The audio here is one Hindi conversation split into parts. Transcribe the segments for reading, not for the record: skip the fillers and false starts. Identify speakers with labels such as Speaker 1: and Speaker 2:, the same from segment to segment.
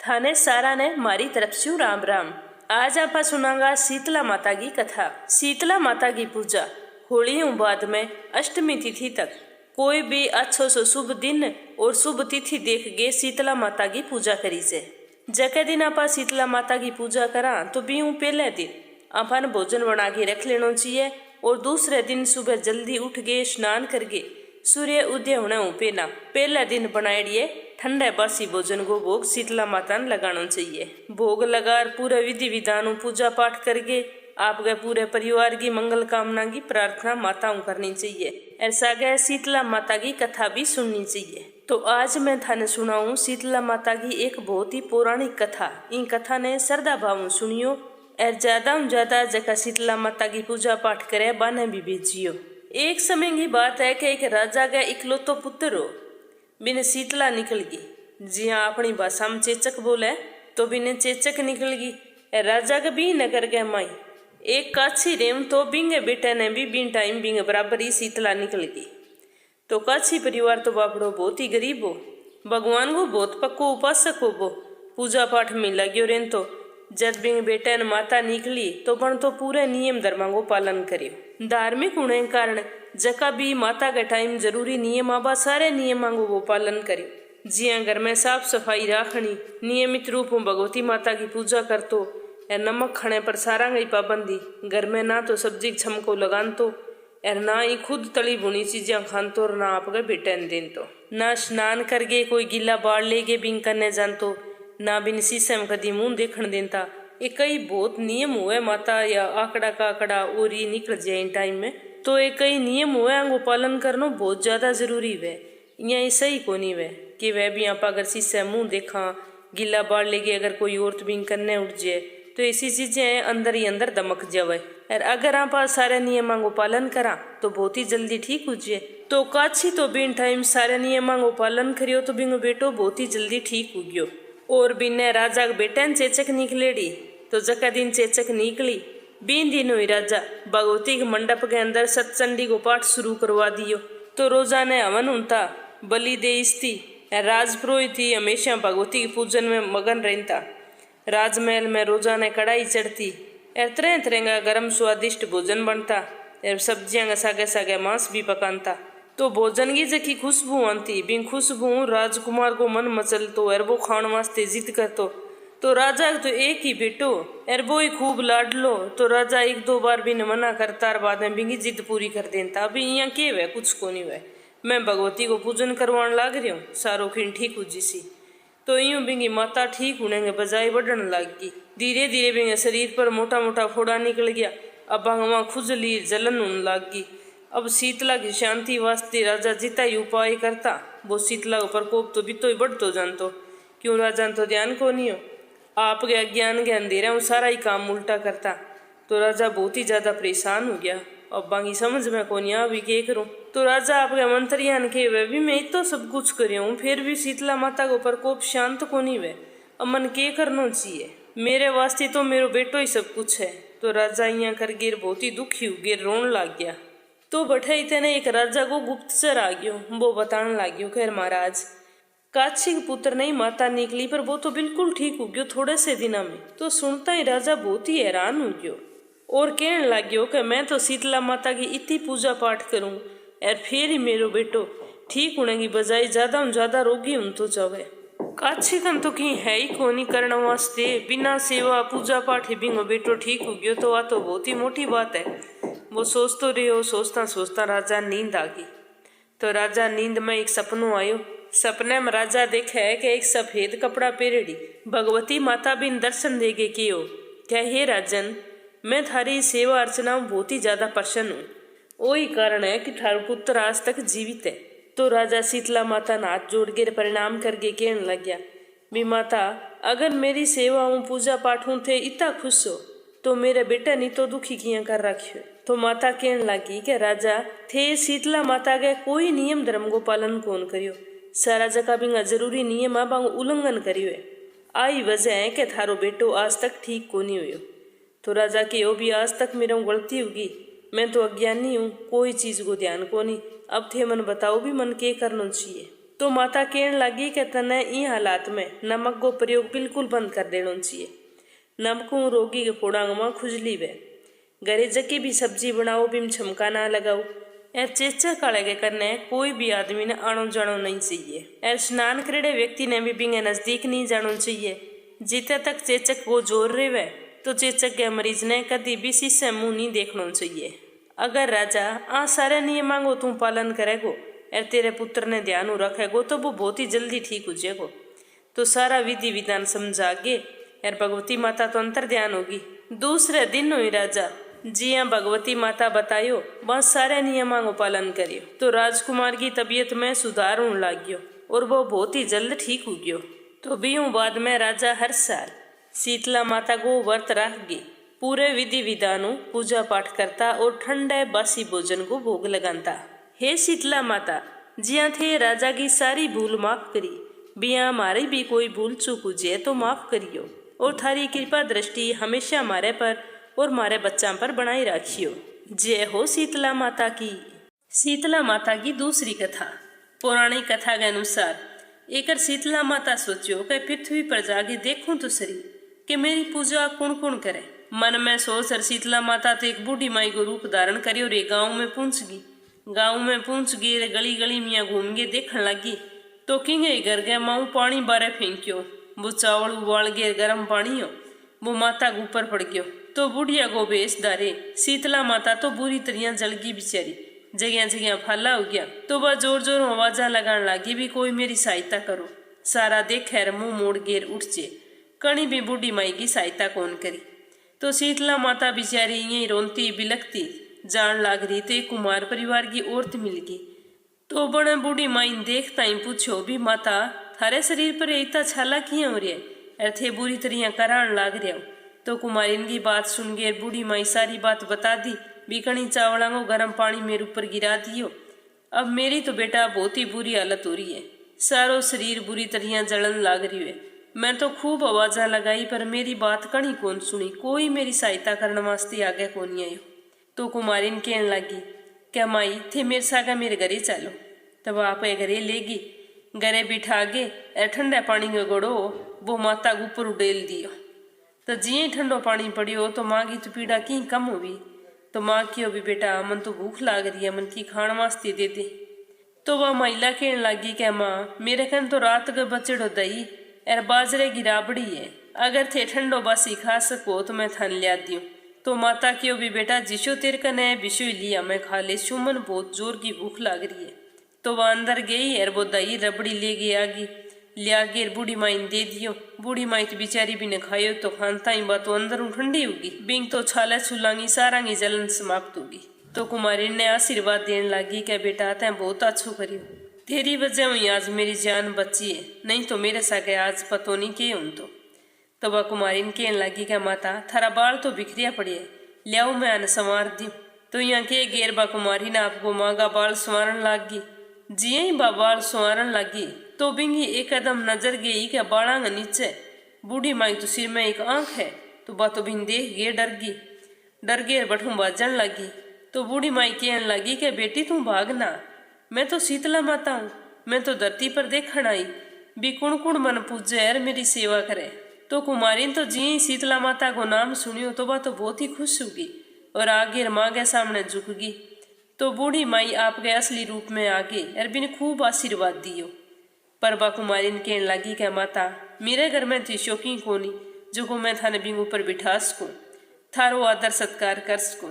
Speaker 1: थाने सारा ने मारी तरफ से राम राम। आज आप सुनांगा शीतला माता की कथा। शीतला माता की पूजा होली बाद में अष्टमी तिथि तक कोई भी अच्छो सो शुभ दिन और शुभ तिथि देख के शीतला माता की पूजा करी से। जके दिन आप शीतला माता की पूजा करा तो बीऊ पहले दिन अपन भोजन बना के रख लेना चाहिए और दूसरे दिन सुबह जल्दी उठ के स्नान करके सूर्य उदय होने पेना पहला दिन बनाए ठंडे बासी भोजन को भोग शीतला माता ने लगाना चाहिए। भोग लगा पूरे विधि विधान पूजा पाठ करके आपके पूरे परिवार की मंगल कामना की प्रार्थना माताओं करनी चाहिए। ऐसा गया शीतला माता की कथा भी सुननी चाहिए। तो आज मैं थाने सुनाऊं शीतला माता की एक बहुत ही पौराणिक कथा। इन कथा ने श्रद्धा भाव सुनियो और ज्यादा जगह शीतला माता की पूजा पाठ करे बाने भी भेजियो। एक समय की बात है कि एक राजा का इकलौतो पुत्र हो बिन शीतला निकल गई। जी हाँ, अपनी भाषा में चेचक बोले तो बिन चेचक निकल गई। राजा का भी नगर के माई एक काछी रेम तो बिंगे बेटे ने भी बिन टाइम बिंगे बराबर ही शीतला निकल गई। तो काछी परिवार तो बापड़ो बहुत ही गरीब हो, भगवान को बहुत पक्को उपासक हो, वो पूजा पाठ में लग्यो रेन। तो जब बिंग बेटे ने माता निकली तो बन तो पूरे नियम धर्मा को पालन करियो। धार्मिक होने के कारण जका भी माता के टाइम जरूरी नियम आबा सारे नियमों को वो पालन करियो। जिया घर में साफ सफाई राखनी, नियमित रूप में भगवती माता की पूजा कर तो नमक खाने पर सारा गई पाबंदी, घर में ना तो सब्जी छमको लगान तो और ना ही खुद तली भुनी चीजें खान तो और ना आपके बेटे ने देन तो ना स्नान करके कोई गीला बाढ़ लेके बिन करने जान तो ना बिन शीशे में कदी मुंह देखने देता। ये कई बहुत नियम हुए माता या आकड़ा का आकड़ा और ही निकल जाए इन टाइम में। तो ये कई नियम हुए वो पालन करना बहुत ज्यादा जरूरी है। यहाँ सही को नहीं है कि वह भी आप अगर शीशे मुंह देखा गीला बाढ़ लेके अगर कोई औरत बिन करने उठ जाए तो ऐसी चीजें अंदर ही अंदर दमक जावे। और अगर आप सारे नियमों को पालन करा तो बहुत ही जल्दी ठीक हो जाए। तो काछी तो बिन टाइम सारे नियमों को पालन करियो तो बिंगो बेटो बहुत ही जल्दी ठीक हो गयो। और बिन राजा के बेटे ने चेचक निकलेड़ी तो जका दिन चेचक निकली बीन दिन हुई राजा भगवती के मंडप के अंदर सतचंडी को पाठ शुरू करवा दियो। तो रोजा ने हवन उनता बलि दे थी। राजपुरोहित ही हमेशा भगवती के पूजन में मगन रहता। राजमहल में रोजा ने कढ़ाई चढ़ती और तरह तरह का गर्म स्वादिष्ट भोजन बनता और सब्जियां का सागे सागे मांस भी पकानता। तो भोजन की जकी खुशबू आती बिन खुशबू राजकुमार को मन मचल तो और वो खान वास्ते जिद करतो। तो राजा तो एक ही बेटो और वो ही खूब लाडलो। तो राजा एक दो बार बिन मना करता और बाद में बिंगी जिद पूरी कर देता। अभी यहाँ के वे कुछ को नहीं वे, मैं भगवती को पूजन करवाने लाग रही हूँ, सारो खिन ठीक हो जिसी। तो यूं बिंगी माता ठीक होने के बजाय बढ़ने लग गई। धीरे धीरे बिंगे शरीर पर मोटा मोटा फोड़ा निकल गया। अब वहाँ खुजली जलन होने लग गई। अब शीतला की शांति वास्ते राजा जितना ही उपाय करता वो शीतला का प्रकोप तो बितो ही बढ़तो जानतो। क्यों राजा तो ध्यान को नहीं हो, आपके अज्ञान के अंधेरे में सारा ही काम उल्टा करता। तो राजा बहुत ही ज्यादा परेशान हो गया। अब बाकी समझ में को नहीं अभी के करूं। तो राजा आपके मंत्रियान के वे भी मैं तो सब कुछ कर हूँ फिर भी शीतला माता को प्रकोप शांत को नहीं वे। अब मन के करना चाहिए, मेरे वास्ते तो मेरो बेटो ही सब कुछ है। तो राजा यहाँ कर गिर बहुत ही दुखी हो गिर रोन लग गया। तो बैठे इतने एक राजा को गुप्तचर आ गयो। वो बताने लग गयो खैर महाराज काछी के पुत्र नहीं माता निकली पर वो तो बिल्कुल ठीक हो गयो थोड़े से दिनों में। तो सुनता ही राजा बहुत ही हैरान हो गयो और कहने लग गयो कि मैं तो शीतला माता की इतनी पूजा पाठ करूं और फिर ही मेरो बेटो ठीक होने की बजाय ज्यादा ज्यादा रोगी हूं तो जावे। काछी कन तो कहीं है ही कोनी करने वास्ते बिना सेवा पूजा पाठ ही बिंगो बेटो ठीक हो गयो तो आ तो बहुत ही मोटी बात है। वो सोचतो रहो, सोचता सोचता राजा नींद आ गई। तो राजा नींद में एक सपनों आयो। सपने में राजा देखे है कि एक सफेद कपड़ा पहरेड़ी भगवती माता बिन दर्शन देगे कियो क्या हे राजन मैं थारी सेवा अर्चना बहुत ही ज्यादा प्रसन्न हूँ, वही कारण है कि थारू पुत्र आज तक जीवित है। तो राजा शीतला माता ने हाथ जोड़ के प्रणाम करके कहने लग गया भी माता अगर मेरी सेवाओं पूजा पाठों थे इतना खुश हो तो मेरे बेटा नहीं तो दुखी किया कर रखियो। तो माता कहने लगी कि राजा थे शीतला माता के कोई नियम धर्म को पालन कौन करियो, सारा जगह बिंगा जरूरी नियम आ उल्लंघन करियो आई वजह है कि थारो बेटो आज तक ठीक को नहीं हुयो। तो राजा के ओ भी आज तक मेरा गलती होगी, मैं तो अज्ञानी हूँ, कोई चीज को ध्यान को नहीं। अब थे मन बताओ भी मन के करना चाहिए। तो माता कहने लगी कि तने इन हालात में नमक को प्रयोग बिल्कुल बंद कर देना चाहिए। नमक रोगी के फोड़ांग में खुजली वे घरे जकी भी सब्जी बनाओ बिम छमका ना लगाओ। एर चेचक काले के करने कोई भी आदमी ने आनो जानो नहीं चाहिए। एर स्नान करेड़े व्यक्ति ने भी बिंगे नजदीक नहीं जाना चाहिए। जिते तक चेचक को जोर रहे तो चेचक के मरीज ने कभी भी शीशे मुंह नहीं देखना चाहिए। अगर राजा आ सारे नियमों को तू पालन करेगो और तेरे पुत्र ने ध्यान रखेगो तो वो बहुत ही जल्दी ठीक हो जाएगो। तो सारा विधि विधान समझा के और भगवती माता तो अंतर ध्यान होगी। दूसरे दिन हुई राजा जी हाँ भगवती माता बतायो बस सारे नियमों को पालन करियो। तो राजकुमार की तबीयत में सुधार होने लग गयो और वो बहुत ही जल्द ठीक हो गयो। तो बीहू बाद में राजा हर साल शीतला माता को व्रत रखगी, पूरे विधि विधानों पूजा पाठ करता और ठंडे बासी भोजन को भोग लगाता। हे शीतला माता, जिया थे राजा की सारी भूल माफ करी, बिया हमारी भी कोई भूल चूक हुई तो माफ करियो और थारी कृपा दृष्टि हमेशा हमारे पर और हमारे बच्चा पर बनाई रखियो। जय हो शीतला माता की। शीतला माता की दूसरी कथा। पौराणिक कथा के अनुसार एक शीतला माता सोचियो कि पृथ्वी पर जाके देखूं तो सही कि मेरी पूजा कौन कौन करे। मन में सोच शीतला माता तो एक बूढ़ी माई को रूप धारण करियो रे गाँव में पहुंच गई। गाँव में पहुंच गई रे गली गली मियाँ घूम के देखने लगी तो किंगे घर गए माऊ पानी बारे फेंक्यो। वो चावल उबाल गए गर्म पानी हो वो माता के ऊपर पड़ गयो। तो बुढ़िया को बेच दारे शीतला माता तो बुरी तरह जल गई बेचारी, जगह जगह फाला हो गया। तो वह जोर जोर आवाजा लगाने लगी भी कोई मेरी सहायता करो। सारा देख खैर मुंह मोड़ गेर उठ जे, कणी भी बूढ़ी माई की सहायता कौन करी। तो शीतला माता बेचारी यही रोनती बिलखती जान लाग रही तो एक कुमार परिवार की औरत मिल गई। तो बड़े बूढ़ी माई देखता ही पूछो भी माता थारे शरीर पर इतना छाला किया हो रहा है, अर्थे बुरी तरह करान लाग रहा हो। तो कुमारिन की बात सुन गए बूढ़ी माई सारी बात बता दी भी कणी चावला को गर्म पानी मेरे ऊपर गिरा दियो। अब मेरी तो बेटा बहुत ही बुरी हालत हो रही है, सारो शरीर बुरी तरह जलन लाग रही है। मैं तो खूब आवाजा लगाई पर मेरी बात कणी कौन सुनी, कोई मेरी सहायता करने वास्ते आगे कौन आयो। तो कुमारिन कहने लगी क्या माई थे मेरे सागा मेरे घरे चलो। तब आप घरे लेगी, घरे बिठा गे और ठंडा पानी का गड़ो वो माता के ऊपर उडेल दियो। तो जिये ठंडो पानी पड़ियो तो माँ की तो पीड़ा की कम हुई। तो माँ की भी बेटा मन तो भूख लाग रही है, मन की खाण वास्ते दे दे। तो वह महिला कहने लगी क्या माँ मेरे कन तो रात के बचड़ो दही और बाजरे की राबड़ी है, अगर थे ठंडो बासी खा सको तो मैं थान लिया दियो। तो माता की भी बेटा जिशो तेरे कन है बिशो लिया मैं खा ले, सुमन बहुत जोर की भूख लाग रही है। तो वह अंदर गई और वो दही रबड़ी ले गई आगी लिया गे बूढ़ी माई ने दे दियो। बूढ़ी माई तो बेचारी भी ने खायो तो खानता ही बात तो अंदर ठंडी होगी, बिंग तो छाला छुलांगी सारांगी जलन समाप्त होगी। तो कुमारी ने आशीर्वाद देने लगी क्या बेटा तैं बहुत अच्छो करियो, तेरी वजह हुई आज मेरी जान बची है, नहीं तो मेरे सागे आज पतो नहीं के उन। तो वह कुमारी ने कहने लगी क्या माता थारा बाल तो बिखरिया पड़े है, लियाओ मैं आने संवार दी। तो यहाँ के गेर बा कुमारी ने आपको माँ का बाल संवारन लागी। जिये ही बा बाल संवारन लगी तो बिंगी एक कदम नजर गई क्या बाड़ांग नीचे बूढ़ी माई तो सिर में एक आंख है। तो बा तो बिन देख गे डर गे बठू बाजन लगी। तो बूढ़ी माई कहने लगी कि बेटी तू भागना, मैं तो शीतला माता हूँ, मैं तो धरती पर देखण आई भी कुण कुण मन पूजे और मेरी सेवा करे। तो कुमारी तो जी ही शीतला माता को नाम सुनियो तो वह तो बहुत ही खुश होगी और आगे माँ के सामने झुक गई। तो बूढ़ी माई आपके असली रूप में आगे और बिन खूब आशीर्वाद दियो। पर बा कुमारी ने कहने लगी क्या माता मेरे घर में थी शौकी कोनी जो को मैं थाने बिंग ऊपर बिठा सकूं, थारो आदर सत्कार कर सकूं।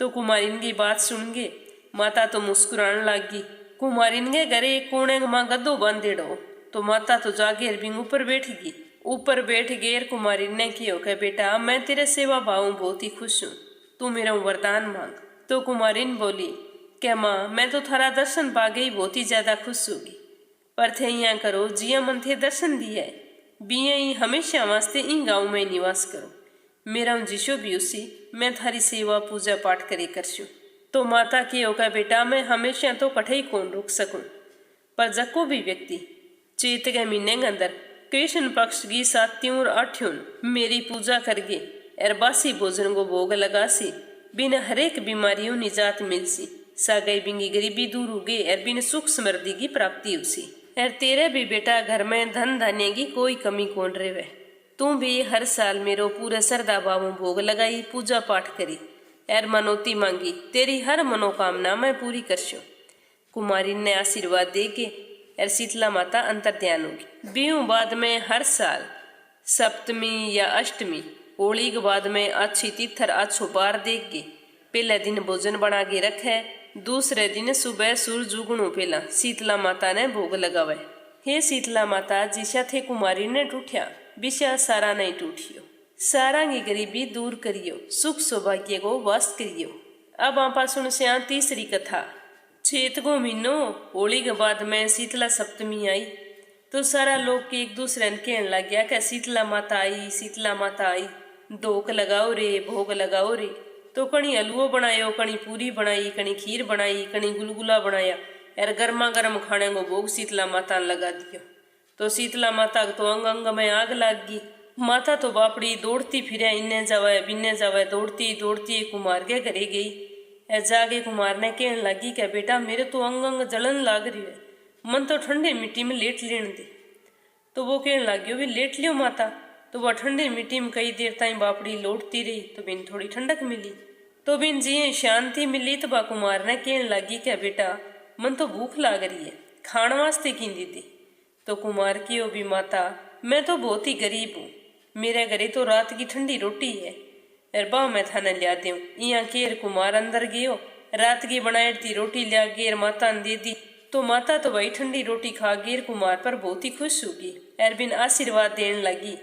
Speaker 1: तो कुमारिन की बात सुन गे माता तो मुस्कुराने लगी। कुमारिन के घरे एक कोने माँ गद्दो बांधेड़ो तो माता तो जागे बिंग ऊपर बैठ गई। ऊपर बैठ गए कुमारिन ने कियो क्या बेटा मैं तेरे सेवा भाव बहुत ही खुश हूँ, तू मेरा वरदान मांग। तो कुमारिन बोली क्या माँ मैं तो थारा दर्शन पा गई बहुत ही ज्यादा खुश होगी, पर थे यहाँ करो जिया मन थे दर्शन दिया है बिया ही हमेशा वास्ते इन गाँव में निवास करो, मेरा जिशो भी उसी मैं थारी सेवा पूजा पाठ करे करशू। तो माता की होगा बेटा मैं हमेशा तो कठे ही कौन रोक सकूं, पर जको भी व्यक्ति चैत के महीने के अंदर कृष्ण पक्ष की 7 और 8 मेरी पूजा करगे और बासी भोजन को भोग लगासी बिन हरेक बीमारियों निजात मिलसी, सागई बिंगी गरीबी दूर हो गई और बिन सुख समृद्धि की प्राप्ति हुसी। यार तेरे भी बेटा घर में धन धान्य की कोई कमी कौन रेवे। तू भी हर साल मेरो पूरे श्रद्धा भाव भोग लगाई, पूजा पाठ करी, यार मनोती मांगी, तेरी हर मनोकामना मैं पूरी करशूं। कुमारी ने आशीर्वाद दे के यार शीतला माता अंतर ध्यान होगी। बीहू बाद में हर साल सप्तमी या अष्टमी होली के बाद में अच्छी तिथर अच्छो बार देख के पहले दिन भोजन बना के रखे, दूसरे दिन सुबह सूरज उगणु पहला शीतला माता ने भोग लगावे। हे शीतला माता जिसा थे कुमारी ने टूठ्या विषा सारा नहीं टूठियो, सारा की गरीबी दूर करियो, सुख सौभाग्य को वास करियो। अब आपा सुन से तीसरी कथा। चैत को महीनो होली के बाद में शीतला सप्तमी आई तो सारा लोग एक दूसरे ने कहने लग गया कि शीतला माता आई, शीतला माता आई, धोक लगाओ रे, भोग लगाओ रे। तो कणी हलवो बनायो, कणी पूरी बनाई, कणी खीर बनाई, कणी गुलगुला बनाया, यार गर्मा गर्म खाने को भोग शीतला माता ने लगा दियो। तो शीतला माता तो अंग अंग में आग लग गई। माता तो बापड़ी दौड़ती फिरे, इन्ने जावे बिन्ने जावे, दौड़ती दौड़ती कुमार के घरे गई। जाके कुमार ने कहने लगी कि बेटा मेरे तो अंग अंग जलन लाग रही है, मन तो ठंडे मिट्टी में लेट लेने दे। तो वो कहने लगी भी लेट लियो माता। तो वह ठंडी मिट्टी में कई देर ताई बापड़ी लौटती रही तो बिन थोड़ी ठंडक मिली। तो बिन जी शांति मिली तो बा कुमार ने कहने लगी क्या बेटा मन तो भूख लाग रही है, खाण वास्ते की दीदी। तो कुमार की ओ भी माता मैं तो बहुत ही गरीब हूँ, मेरे घरे तो रात की ठंडी रोटी है, अरबा मैं थाने लिया दूँ। यहाँ केर कुमार अंदर गयो, रात की बनाई थी रोटी लिया गेर माता ने दे दी। तो माता तो वही ठंडी रोटी खा गेर कुमार पर बहुत ही खुश होगी। अरबिन आशीर्वाद देने लगी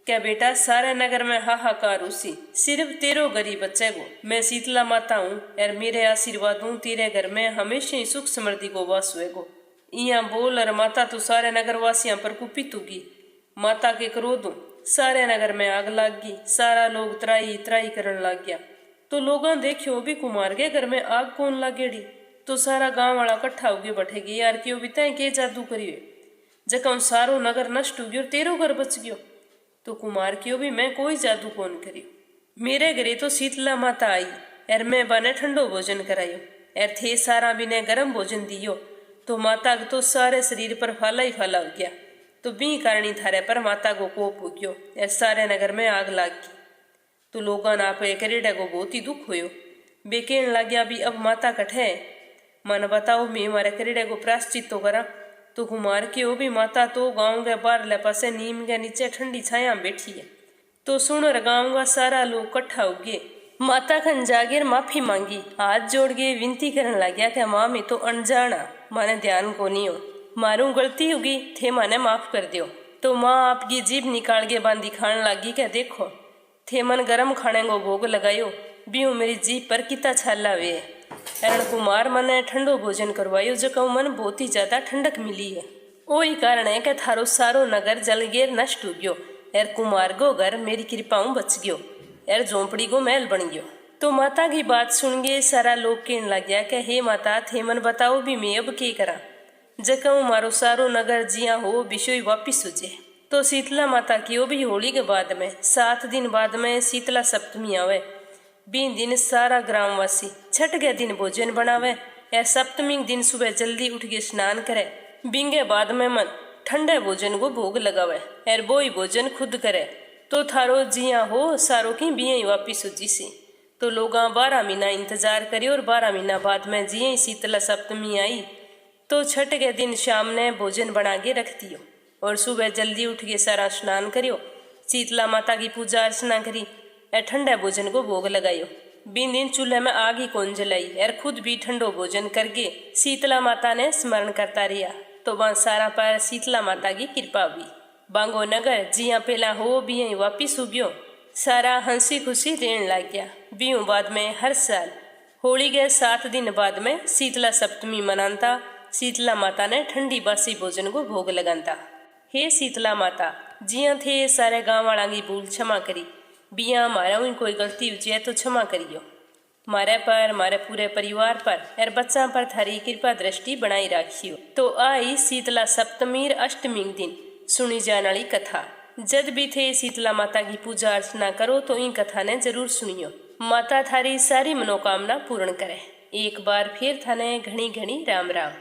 Speaker 1: क्या बेटा सारे नगर में हाहाकार उसी, सिर्फ तेरो गरीब बच्चे को मैं शीतला माता हूँ और मेरे आशीर्वाद हूँ तेरे घर में हमेशा ही सुख समृद्धि को वास हुएगो। इया बोल और माता तो सारे नगर वासियों पर कुपित होगी। माता के क्रोध सारे नगर में आग लग गई, सारा लोग त्राई त्राई करने लग गया। तो लोगों देखियो भी कुमार के घर में आग कौन लागेड़ी। तो सारा गांव वाला इकट्ठा होके बैठेगी यार क्यों बिताए के जादू करियो जका सारो नगर नष्ट हो गयो तेरो घर बच गयो। तो कुमार क्यों भी मैं कोई जादू कौन करियो, मेरे घरे तो शीतला माता आई और मैं बने ठंडो भोजन करायो और थे सारा बिने गर्म भोजन दियो। तो माता तो सारे शरीर पर फाला ही फाला हो गया। तो बी कारणी थारे पर माता को कोप हो गयो और सारे नगर में आग लाग गई। तो लोगों आप करेडा को बहुत ही दुख होयो। बे कहने लग गया भी अब माता कठे मन बताओ मैं मारे करेडा को प्राश्चित तो करा। तो कुमार की भी माता तो गांव के बाहरले पासे नीम के नीचे ठंडी छाया बैठी है। तो सुनर गांव का सारा लोग इकट्ठा हो गए, माता खन जागीर माफी मांगी, हाथ जोड़ के विनती करने लग गया कि माँ मैं तो अनजाना माने ध्यान को नहीं हो, मारू गलती होगी थे माने माफ कर दियो। तो माँ आपकी जीभ निकाल के बांधी खाने लगी क्या देखो थे मन गरम खाने को भोग लगायो बीहू मेरी जीभ पर कितना छाला वे। अरण कुमार मने ठंडो भोजन करवायो जको मन बहुत ही ज्यादा ठंडक मिली है। वही कारण है कि थारो सारो नगर जल गेर नष्ट हो गयो और कुमार गो घर मेरी कृपाऊं बच गयो और झोंपड़ी को महल बन गयो। तो माता की बात सुन के सारा लोग कहने लग गया कि हे माता थे मन बताओ भी मैं अब के करा जको मारो सारो नगर जिया हो बिशोई वापिस हो जाए। तो शीतला माता की वो भी होली के बाद में 7 दिन बाद में शीतला सप्तमी आवे। 20 दिन सारा ग्रामवासी छठ के दिन भोजन बनावे या सप्तमी दिन सुबह जल्दी उठ के स्नान करे। बिंगे बाद में मन ठंडे भोजन को भोग लगावे और वो ही भोजन खुद करे। तो थारो जिया हो सारो की बिया ही वापिस हो जीसी। तो लोग 12 महीना इंतजार करे और 12 महीना बाद में जिये ही शीतला सप्तमी आई तो छठ के दिन शाम ने भोजन बना के रख दियो और सुबह जल्दी उठ के सारा स्नान करियो, शीतला माता की पूजा अर्चना करी और ठंडा भोजन को भोग लगायो। 20 दिन चूल्हे में आग ही कौन जलाई और खुद भी ठंडो भोजन करके शीतला माता ने स्मरण करता रहा। तो वहाँ सारा पर शीतला माता की कृपा हुई। बांगो नगर जिया पहला हो भी यहीं वापिस हो गयो, सारा हंसी खुशी रहने लग गया। बीहू बाद में हर साल होली के 7 दिन बाद में शीतला सप्तमी मनाता शीतला माता ने ठंडी बासी भोजन को भोग लगाता। हे शीतला माता जिया थे सारे गाँव वाला की भूल क्षमा करी, बिया मारा कोई गलती हो जाए तो क्षमा करियो, मारे पर मारे पूरे परिवार पर और बच्चा पर थारी कृपा दृष्टि बनाई राखियो। तो आई शीतला सप्तमी अष्टमी दिन सुनी जाने वाली कथा। जब भी थे शीतला माता की पूजा अर्चना करो तो इन कथा ने जरूर सुनियो, माता थारी सारी मनोकामना पूर्ण करे। एक बार फिर थाने घनी घनी राम राम।